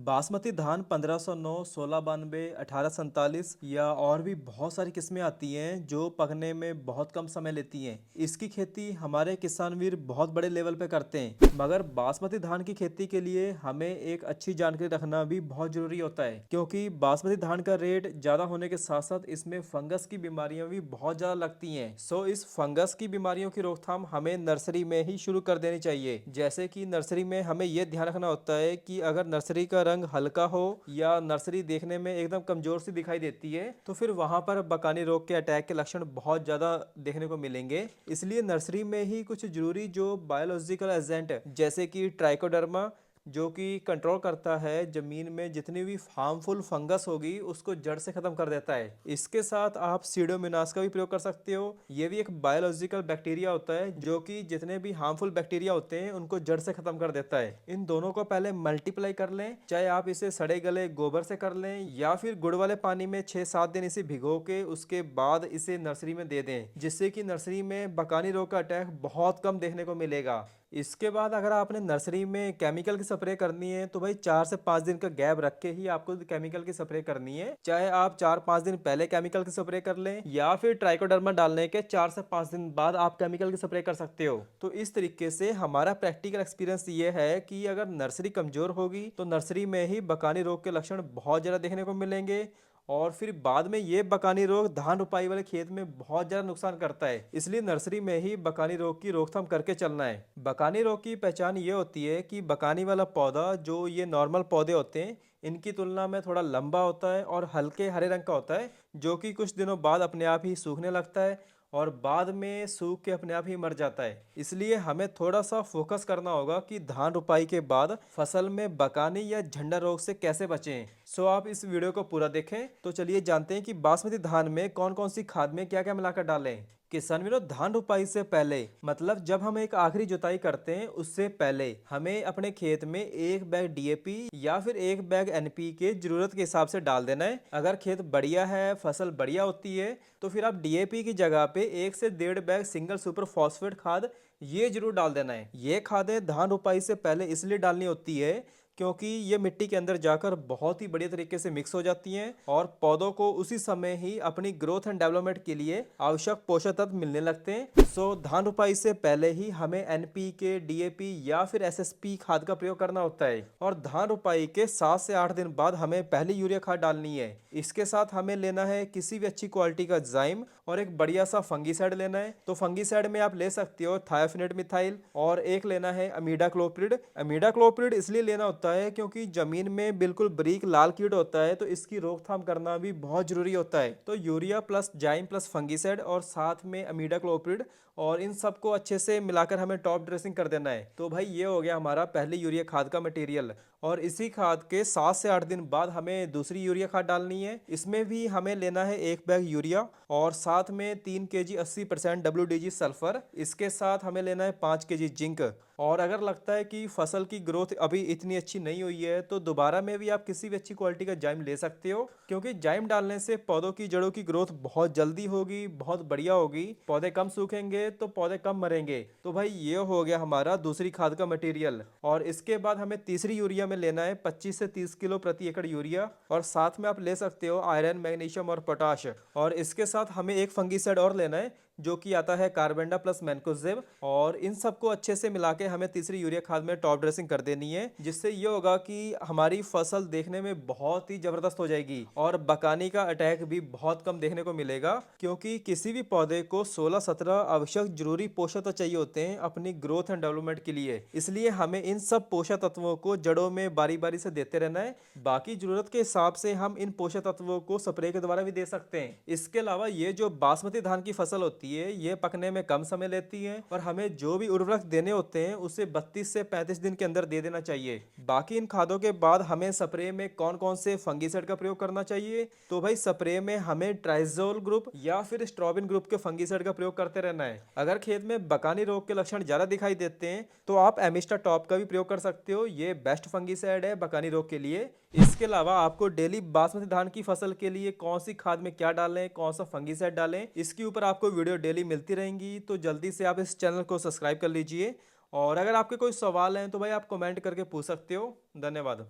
बासमती धान 1509, 1692, 1847 या और भी बहुत सारी किस्में आती हैं जो पकने में बहुत कम समय लेती हैं। इसकी खेती हमारे किसान वीर बहुत बड़े लेवल पे करते हैं, मगर बासमती धान की खेती के लिए हमें एक अच्छी जानकारी रखना भी बहुत जरूरी होता है, क्योंकि बासमती धान का रेट ज्यादा होने के साथ साथ इसमें फंगस की बीमारियां भी बहुत ज्यादा लगती हैं। सो इस फंगस की बीमारियों की रोकथाम हमें नर्सरी में ही शुरू कर देनी चाहिए। जैसे कि नर्सरी में हमें यह ध्यान रखना होता है कि अगर नर्सरी का रंग हल्का हो या नर्सरी देखने में एकदम कमजोर सी दिखाई देती है तो फिर वहां पर बकानी रोग के अटैक के लक्षण बहुत ज्यादा देखने को मिलेंगे। इसलिए नर्सरी में ही कुछ जरूरी जो बायोलॉजिकल एजेंट जैसे कि ट्राइकोडर्मा जो कि कंट्रोल करता है जमीन में जितनी भी हार्मफुल फंगस होगी उसको जड़ से खत्म कर देता है। इसके साथ आप सीडोमोनास का भी प्रयोग कर सकते हो। ये भी एक बायोलॉजिकल बैक्टीरिया होता है जो कि जितने भी हार्मफुल बैक्टीरिया होते हैं उनको जड़ से खत्म कर देता है। इन दोनों को पहले मल्टीप्लाई कर लें, चाहे आप इसे सड़े गले गोबर से कर लें या फिर गुड़ वाले पानी में 6-7 दिन इसे भिगो के उसके बाद इसे नर्सरी में दे दें, जिससे कि नर्सरी में बकानी रोग का अटैक बहुत कम देखने को मिलेगा। इसके बाद अगर आपने नर्सरी में केमिकल की स्प्रे करनी है तो भाई 4 से 5 दिन का गैप रख के ही आपको केमिकल की स्प्रे करनी है। चाहे आप 4-5 दिन पहले केमिकल की स्प्रे कर लें या फिर ट्राइकोडर्मा डालने के 4 से 5 दिन बाद आप केमिकल की स्प्रे कर सकते हो। तो इस तरीके से हमारा प्रैक्टिकल एक्सपीरियंस ये है कि अगर नर्सरी कमजोर होगी तो नर्सरी में ही बकानी रोग के लक्षण बहुत ज्यादा देखने को मिलेंगे और फिर बाद में ये बकानी रोग धान रुपाई वाले खेत में बहुत ज्यादा नुकसान करता है। इसलिए नर्सरी में ही बकानी रोग की रोकथाम करके चलना है। बकानी रोग की पहचान ये होती है कि बकानी वाला पौधा जो ये नॉर्मल पौधे होते हैं इनकी तुलना में थोड़ा लंबा होता है और हल्के हरे रंग का होता है, जो कि कुछ दिनों बाद अपने आप ही सूखने लगता है और बाद में सूख के अपने आप ही मर जाता है। इसलिए हमें थोड़ा सा फोकस करना होगा कि धान रुपाई के बाद फसल में बकानी या झंडा रोग से कैसे बचें। सो आप इस वीडियो को पूरा देखें। तो चलिए जानते हैं कि बासमती धान में कौन कौन सी खाद में क्या क्या मिलाकर डालें। किसान वीरों, धान रुपाई से पहले मतलब जब हम एक आखिरी जुताई करते हैं उससे पहले हमें अपने खेत में 1 बैग डीएपी या फिर 1 बैग एनपीके जरूरत के हिसाब से डाल देना है। अगर खेत बढ़िया है, फसल बढ़िया होती है तो फिर आप डीएपी की जगह पे 1 से 1.5 बैग सिंगल सुपर फॉस्फेट खाद ये जरूर डाल देना है। ये खादें धान रुपाई से पहले इसलिए डालनी होती है क्योंकि ये मिट्टी के अंदर जाकर बहुत ही बढ़िया तरीके से मिक्स हो जाती हैं और पौधों को उसी समय ही अपनी ग्रोथ एंड डेवलपमेंट के लिए आवश्यक पोषक तत्व मिलने लगते हैं। सो धान रुपाई से पहले ही हमें एनपीके, डीएपी या फिर एसएसपी खाद का प्रयोग करना होता है और धान रुपाई के 7 से 8 दिन बाद हमें पहली यूरिया खाद डालनी है। इसके साथ हमें लेना है किसी भी अच्छी क्वालिटी का जाइम और एक बढ़िया सा फंगीसाइड लेना है। तो फंगीसाइड में आप ले सकते हो थायोफिनेट मिथाइल और एक लेना है अमीडा क्लोप्रिड। अमीडा क्लोप्रिड इसलिए लेना होता है क्योंकि जमीन में बिल्कुल बारीक लाल कीट होता है तो इसकी रोकथाम करना भी बहुत जरूरी होता है। तो यूरिया प्लस जाइम प्लस फंगीसाइड और साथ में अमीडा क्लोप्रिड और इन सबको अच्छे से मिलाकर हमें टॉप ड्रेसिंग कर देना है। तो भाई ये हो गया हमारा पहले यूरिया खाद का मटेरियल और इसी खाद के 7 से 8 दिन बाद हमें दूसरी यूरिया खाद डालनी है। इसमें भी हमें लेना है 1 बैग यूरिया और साथ में 3 kg 80% WDG सल्फर। इसके साथ हमें लेना है 5 kg जिंक। और अगर लगता है कि फसल की ग्रोथ अभी इतनी अच्छी नहीं हुई है तो दोबारा में भी आप किसी भी अच्छी क्वालिटी का जाइम ले सकते हो, क्योंकि जाइम डालने से पौधों की जड़ों की ग्रोथ बहुत जल्दी होगी, बहुत बढ़िया होगी, पौधे कम सूखेंगे तो पौधे कम मरेंगे। तो भाई ये हो गया हमारा दूसरी खाद का मटेरियल। और इसके बाद हमें तीसरी यूरिया में लेना है 25 से 30 किलो प्रति एकड़ यूरिया और साथ में आप ले सकते हो आयरन, मैग्नीशियम और पोटाश। और इसके साथ हमें एक फंगीसाइड और लेना है जो कि आता है कार्बेंडा प्लस मैनकोजेब और इन सबको अच्छे से मिला के हमें तीसरी यूरिया खाद में टॉप ड्रेसिंग कर देनी है, जिससे ये होगा कि हमारी फसल देखने में बहुत ही जबरदस्त हो जाएगी और बकानी का अटैक भी बहुत कम देखने को मिलेगा, क्योंकि किसी भी पौधे को 16-17 आवश्यक जरूरी पोषक तत्व चाहिए होते हैं अपनी ग्रोथ एंड डेवलपमेंट के लिए। इसलिए हमें इन सब पोषक तत्वों को जड़ों में बारी बारी से देते रहना है। बाकी जरूरत के हिसाब से हम इन पोषक तत्वों को स्प्रे के द्वारा भी दे सकते हैं। इसके अलावा ये जो बासमती धान की फसल होती है ये पकने में कम समय लेती है और हमें जो भी उर्वरक देने होते हैं उसे 32 से 35 दिन के अंदर दे देना चाहिए। बाकी इन खादों के बाद हमें स्प्रे में कौन कौन से फंगीसाइड का प्रयोग करना चाहिए, तो भाई स्प्रे में हमें ट्राइजोल ग्रुप या फिर स्ट्रॉबिन ग्रुप के फंगीसाइड का प्रयोग करते रहना है। अगर खेत में बकानी रोग के लक्षण ज्यादा दिखाई देते हैं तो आप एमिस्टा टॉप का भी प्रयोग कर सकते हो, ये बेस्ट फंगीसाइड है बकानी रोग के लिए। इसके अलावा आपको डेली बासमती धान की फसल के लिए कौन सी खाद में क्या डालें, कौन सा फंगीसाइड डालें, इसके ऊपर आपको वीडियो डेली मिलती रहेंगी। तो जल्दी से आप इस चैनल को सब्सक्राइब कर लीजिए और अगर आपके कोई सवाल हैं तो भाई आप कमेंट करके पूछ सकते हो। धन्यवाद।